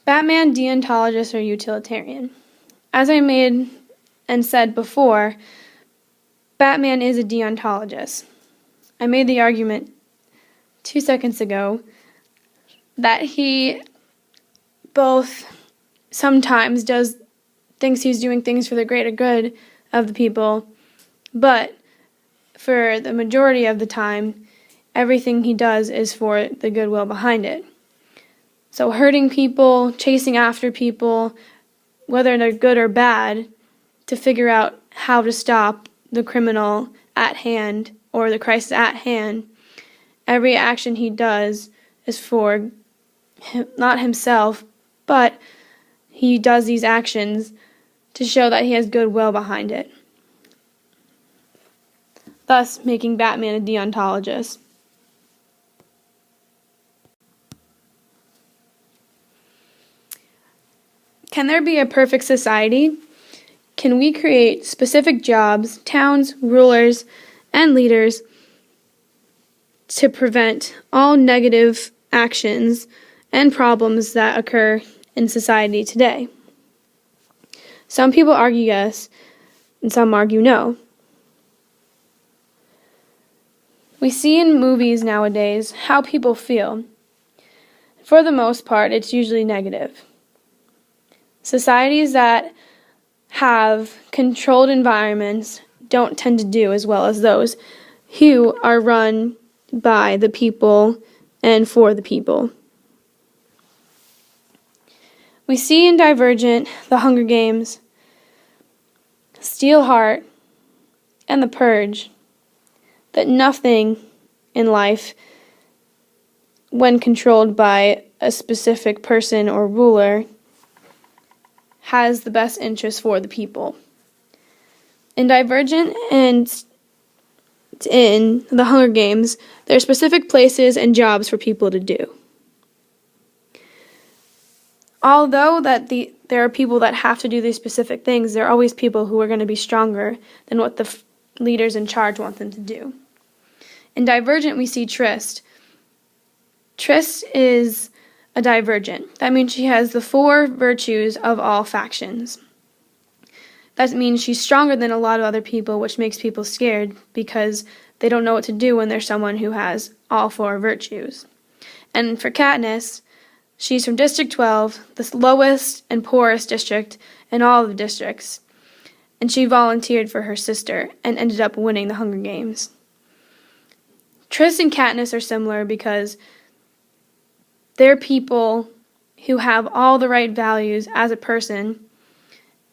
Batman, deontologist, or utilitarian? As I made and said before, Batman is a deontologist. I made the argument 2 seconds ago that he both sometimes thinks he's doing things for the greater good of the people, but for the majority of the time, everything he does is for the goodwill behind it. So hurting people, chasing after people, whether they're good or bad, to figure out how to stop the criminal at hand or the crisis at hand, every action he does is for not himself, but he does these actions to show that he has goodwill behind it, thus making Batman a deontologist. Can there be a perfect society? Can we create specific jobs, towns, rulers, and leaders to prevent all negative actions and problems that occur in society today? Some people argue yes, and some argue no. We see in movies nowadays how people feel. For the most part, it's usually negative. Societies that have controlled environments don't tend to do as well as those who are run by the people and for the people. We see in Divergent, The Hunger Games, Steelheart, and The Purge that nothing in life, when controlled by a specific person or ruler, has the best interest for the people. In Divergent and in The Hunger Games, there are specific places and jobs for people to do. Although there are people that have to do these specific things, there are always people who are going to be stronger than what the leaders in charge want them to do. In Divergent, we see Tryst. Tryst is a Divergent. That means she has the 4 virtues of all factions. That means she's stronger than a lot of other people, which makes people scared because they don't know what to do when there's someone who has all 4 virtues. And for Katniss, she's from District 12, the lowest and poorest district in all of the districts. And she volunteered for her sister and ended up winning the Hunger Games. Tryst and Katniss are similar because they're people who have all the right values as a person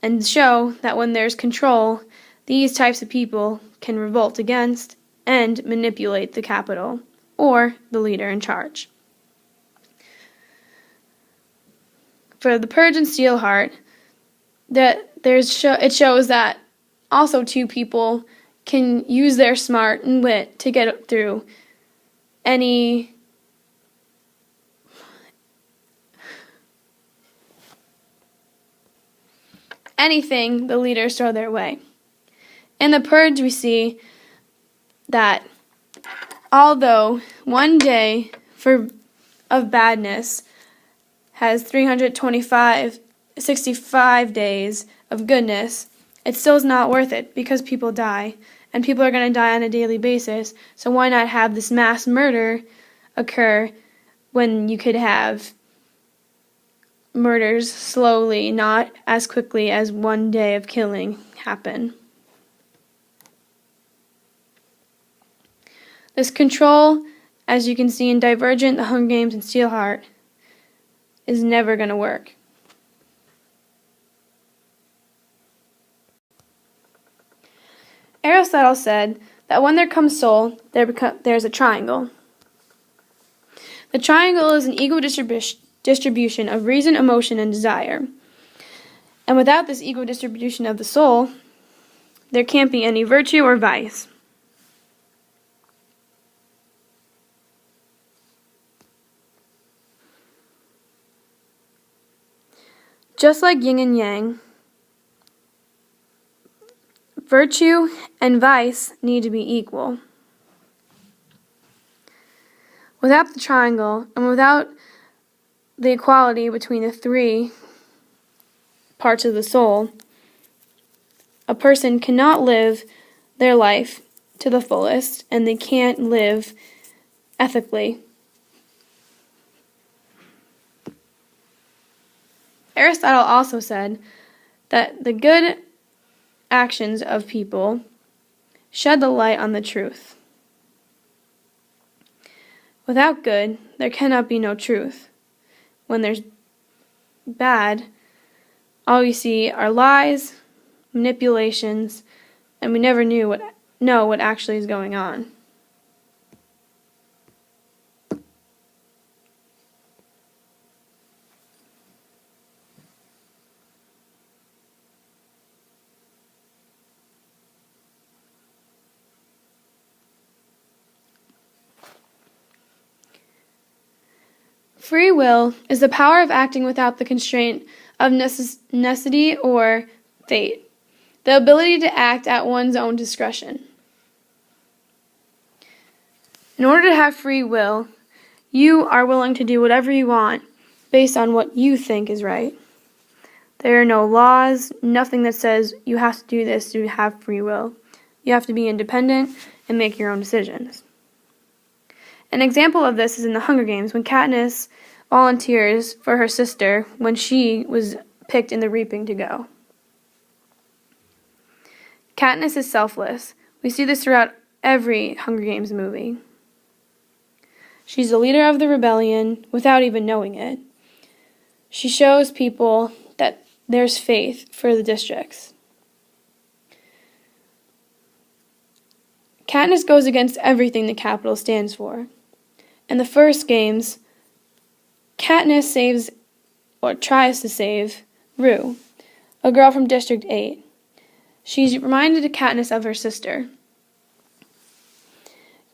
and show that when there's control, these types of people can revolt against and manipulate the capital or the leader in charge. For The Purge and Steelheart, it shows that also 2 people can use their smart and wit to get through anything the leaders throw their way. In The Purge, we see that although one day of badness has 65 days of goodness, it still is not worth it because people die, and people are going to die on a daily basis, so why not have this mass murder occur when you could have murders slowly, not as quickly as one day of killing happen. This control, as you can see in Divergent, The Hunger Games, and Steelheart, is never going to work. Aristotle said that when there comes soul, there's a triangle. The triangle is an equal distribution of reason, emotion, and desire. And without this equal distribution of the soul, there can't be any virtue or vice. Just like yin and yang, virtue and vice need to be equal. Without the triangle and without the equality between the three parts of the soul, a person cannot live their life to the fullest, and they can't live ethically. Aristotle also said that the good actions of people shed the light on the truth. Without good, there cannot be no truth. When there's bad, all we see are lies, manipulations, and we never know what actually is going on. Free will is the power of acting without the constraint of necessity or fate, the ability to act at one's own discretion. In order to have free will, you are willing to do whatever you want based on what you think is right. There are no laws, nothing that says you have to do this to have free will. You have to be independent and make your own decisions. An example of this is in the Hunger Games, when Katniss volunteers for her sister when she was picked in the reaping to go. Katniss is selfless. We see this throughout every Hunger Games movie. She's the leader of the rebellion without even knowing it. She shows people that there's faith for the districts. Katniss goes against everything the Capitol stands for. In the first games, Katniss saves, or tries to save, Rue, a girl from District 8. She's reminded Katniss of her sister.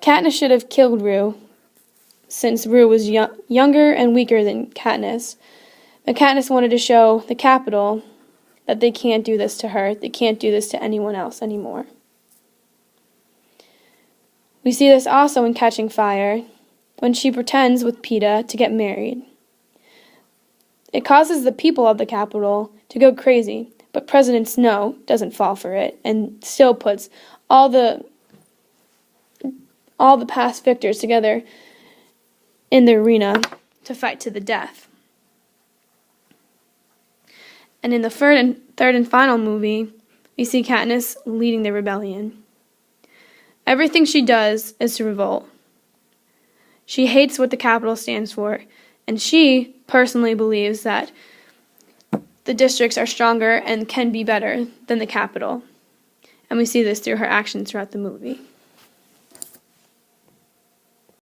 Katniss should have killed Rue, since Rue was younger and weaker than Katniss. But Katniss wanted to show the Capitol that they can't do this to her, they can't do this to anyone else anymore. We see this also in Catching Fire, when she pretends with Peeta to get married. It causes the people of the Capitol to go crazy, but President Snow doesn't fall for it and still puts all the past victors together in the arena to fight to the death. And in the third and final movie, we see Katniss leading the rebellion. Everything she does is to revolt. She hates what the Capitol stands for, and she personally believes that the districts are stronger and can be better than the Capitol. And we see this through her actions throughout the movie.